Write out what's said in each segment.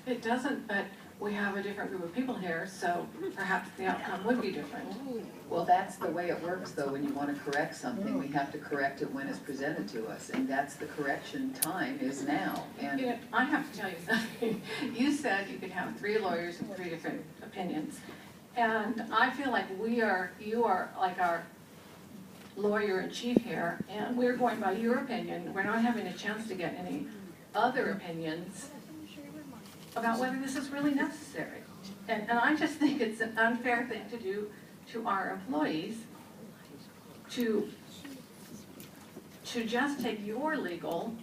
It doesn't, but we have a different group of people here, so perhaps the outcome would be different. Well, that's the way it works, though. When you want to correct something, we have to correct it when it's presented to us, and that's the correction time is now. And You know, I have to tell you something. You said you could have 3 lawyers and 3 different opinions. And I feel like you are like our lawyer in chief here, and we're going by your opinion. We're not having a chance to get any other opinions about whether this is really necessary. And I just think it's an unfair thing to do to our employees to just take your legal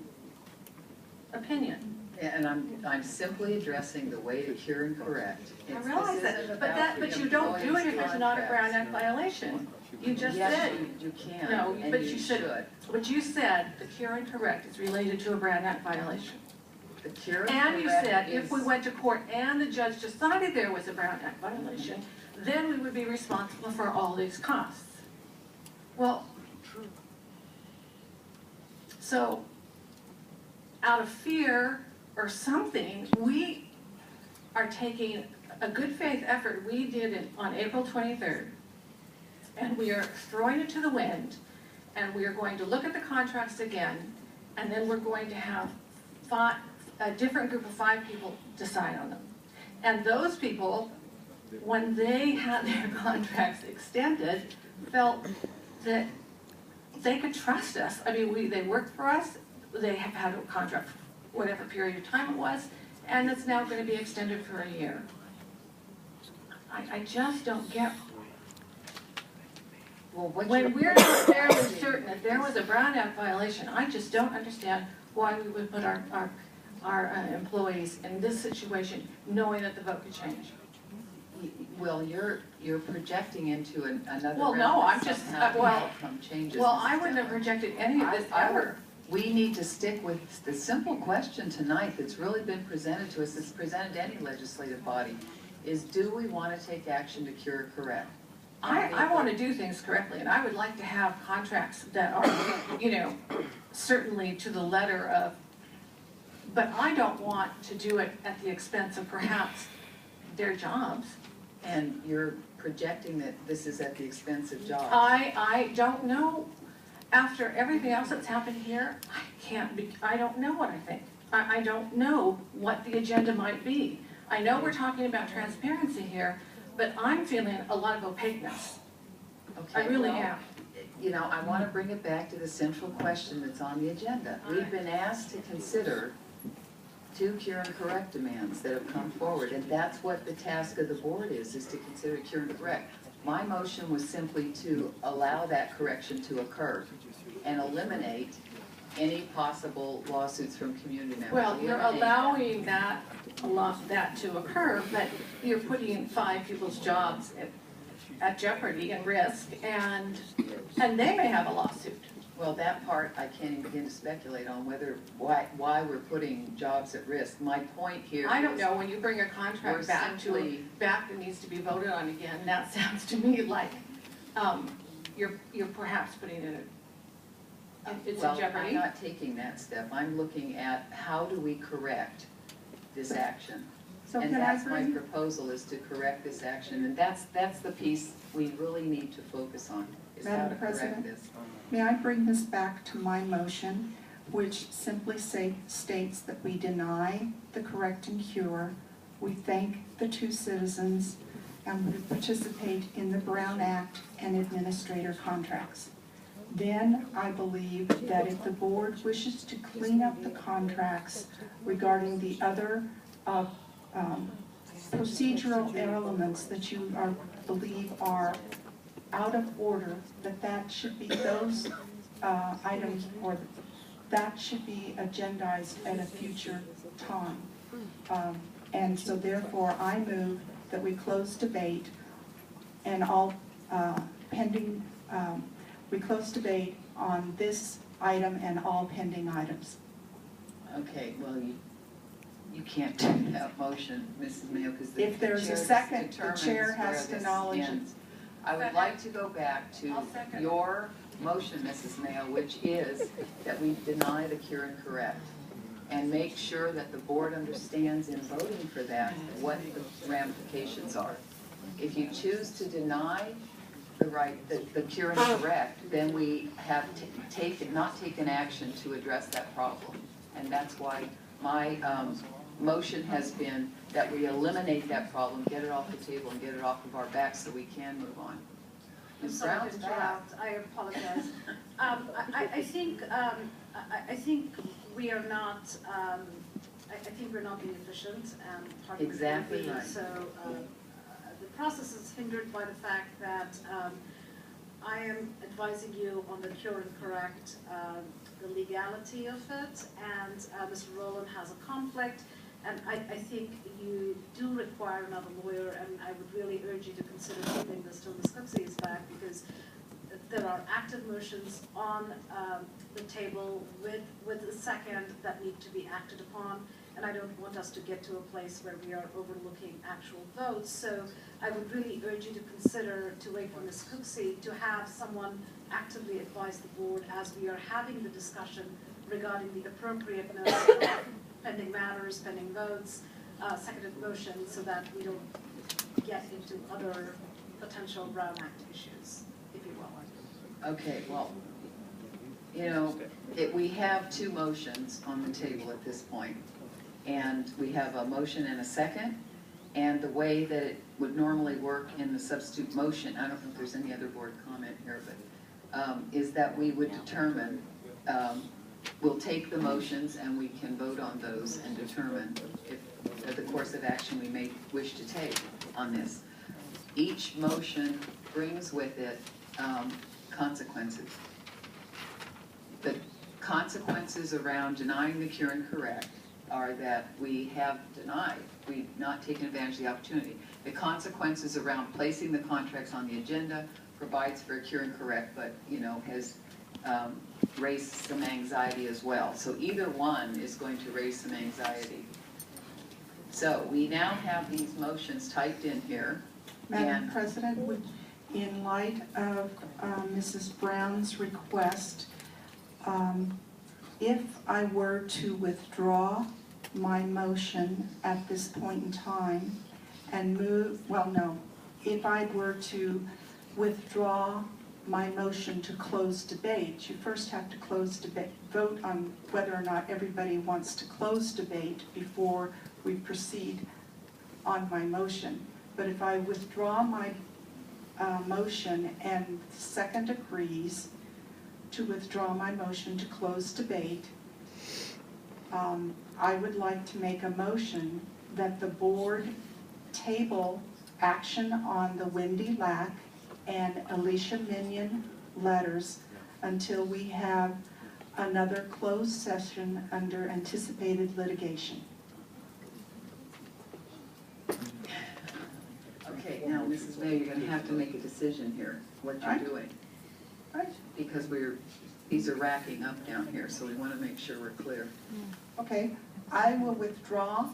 opinion. and I'm simply addressing the way to cure and correct. I realize that, but you don't do it if it's not a Brown Act violation. You just yes, said. you can, No, and but you you should. But you said the cure and correct is related to a Brown Act violation. The cure And you said is, if we went to court and the judge decided there was a Brown Act violation, then we would be responsible for all these costs. Well, so out of fear or something, we are taking a good faith effort we did on April 23rd, and we are throwing it to the wind, and we are going to look at the contracts again, and then we're going to have a different group of 5 people decide on them. And those people, when they had their contracts extended, felt that they could trust us. I mean, they worked for us, they have had a contract for whatever period of time it was, and it's now going to be extended for a year. I just don't get. well, When we're not fairly certain that there was a Brown Act violation, I just don't understand why we would put our employees in this situation, knowing that the vote could change. Well, you're projecting into another Well, realm no, that I'm just, somehow the well, outcome changes. Well, Mrs. I wouldn't have Dillon. projected any of this ever. We need to stick with the simple question tonight that's really been presented to us, that's presented to any legislative body, is do we want to take action to cure or correct? I want to do things correctly, and I would like to have contracts that are, you know, certainly to the letter of, but I don't want to do it at the expense of perhaps their jobs. And you're projecting that this is at the expense of jobs. I don't know. After everything else that's happened here, I don't know what I think. I don't know what the agenda might be. I know we're talking about transparency here, but I'm feeling a lot of opaqueness. Okay, I really well, am. You know, I want to bring it back to the central question that's on the agenda. We've been asked to consider 2 cure and correct demands that have come forward, and that's what the task of the board is to consider cure and correct. My motion was simply to allow that correction to occur and eliminate any possible lawsuits from community members. Well, you're Eliminate allowing that to occur, but you're putting 5 people's jobs at jeopardy and risk, and they may have a lawsuit. Well, that part I can't even begin to speculate on why we're putting jobs at risk. My point here I don't is know, when you bring a contract back that needs to be voted on again, that sounds to me like you're perhaps putting it it's in jeopardy. I'm not taking that step. I'm looking at how do we correct this action? So And can I that's my bring, proposal, is to correct this action. And that's the piece we really need to focus on, is how Madam to correct President? this. may I bring this back to my motion, which simply states that we deny the correct and cure, we thank the 2 citizens, and we participate in the Brown Act and administrator contracts. Then I believe that if the board wishes to clean up the contracts regarding the other procedural elements that you believe are out of order, that should be those items, or that should be agendized at a future time. And so therefore I move that we close debate and all pending, we close debate on this item and all pending items. Okay, well, you can't do that motion, Mrs. Mayo, because the If there's a chair second, the determines chair has where to this acknowledge it. ends. I would like to go back to I'll second. your motion, Mrs. Mayo, which is that we deny the cure and correct. and make sure that the board understands in voting for that what the ramifications are. If you choose to deny the cure and correct, then we have not taken action to address that problem. And that's why my motion has been that we eliminate that problem, get it off the table and get it off of our backs so we can move on. I'm Ms. sorry Brown's to back. interrupt, I apologize. I think we are not, I think we're not being efficient and hardly Exactly being. right. So the process is hindered by the fact that I am advising you on the cure and correct, the legality of it, and Mr. Rowland has a conflict. And I think you do require another lawyer, and I would really urge you to consider keeping this till Ms. Cooksey is back, because there are active motions on the table with a second that need to be acted upon, and I don't want us to get to a place where we are overlooking actual votes. So I would really urge you to consider, to wait for Ms. Cooksey, to have someone actively advise the board as we are having the discussion regarding the appropriateness of pending matters, pending votes, seconded motions, so that we don't get into other potential Brown Act issues, if you will. Okay, well, we have two motions on the table at this point, and we have a motion and a second, and the way that it would normally work in the substitute motion, I don't know if there's any other board comment here, but is that we would determine, we'll take the motions and we can vote on those and determine if the course of action we may wish to take on this. Each motion brings with it consequences. The consequences around denying the cure and correct are that we have denied, we've not taken advantage of the opportunity. The consequences around placing the contracts on the agenda provides for a cure and correct, but has raised some anxiety as well. So either one is going to raise some anxiety. So we now have these motions typed in here. Madam President, in light of Mrs. Brown's request, if I were to withdraw my motion at this point in time and if I were to withdraw my motion to close debate, you first have to close debate, vote on whether or not everybody wants to close debate before we proceed on my motion. But if I withdraw my motion and the second agrees to withdraw my motion to close debate, I would like to make a motion that the board table action on the Wendy Lack and Alicia Minion letters until we have another closed session under anticipated litigation. Okay, now Mrs. Mayor, you're going to have to make a decision here, what you're Right. doing. Right. Because these are racking up down here, so we want to make sure we're clear. Okay, I will withdraw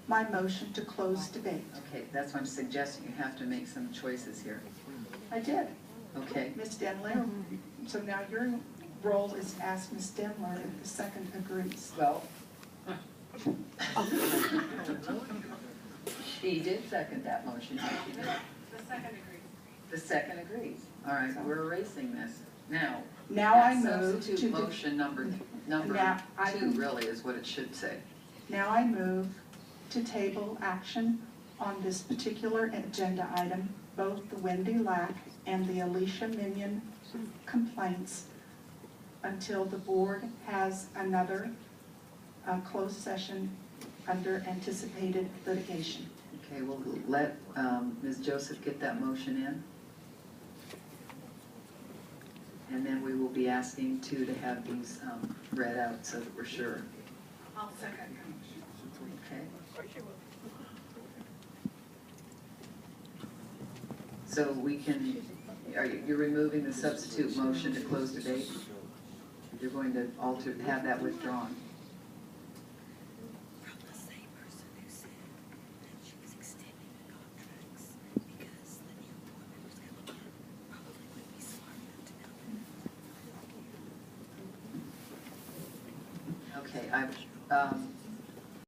my motion to close debate. Okay, that's what I'm suggesting, you have to make some choices here. I did, Okay, Ms. Denler. So now your role is to ask Ms. Denler if the second agrees. well. She did second that motion. She did. The second agrees. The second agrees. All right, we're erasing this. Now, Now I that move to substitute motion number Now, I- 2 really is what it should say. Now I move to table action on this particular agenda item, both the Wendy Lack and the Alicia Minion complaints, until the board has another closed session under anticipated litigation. Okay, we'll let Ms. Joseph get that motion in. And then we will be asking to have these read out so that we're sure. I'll second. Okay. So we can, you're removing the substitute motion to close debate? You're going to have that withdrawn? From the same person who said that she was extending the contracts because the new board members coming in probably wouldn't be smart enough to know that. Okay,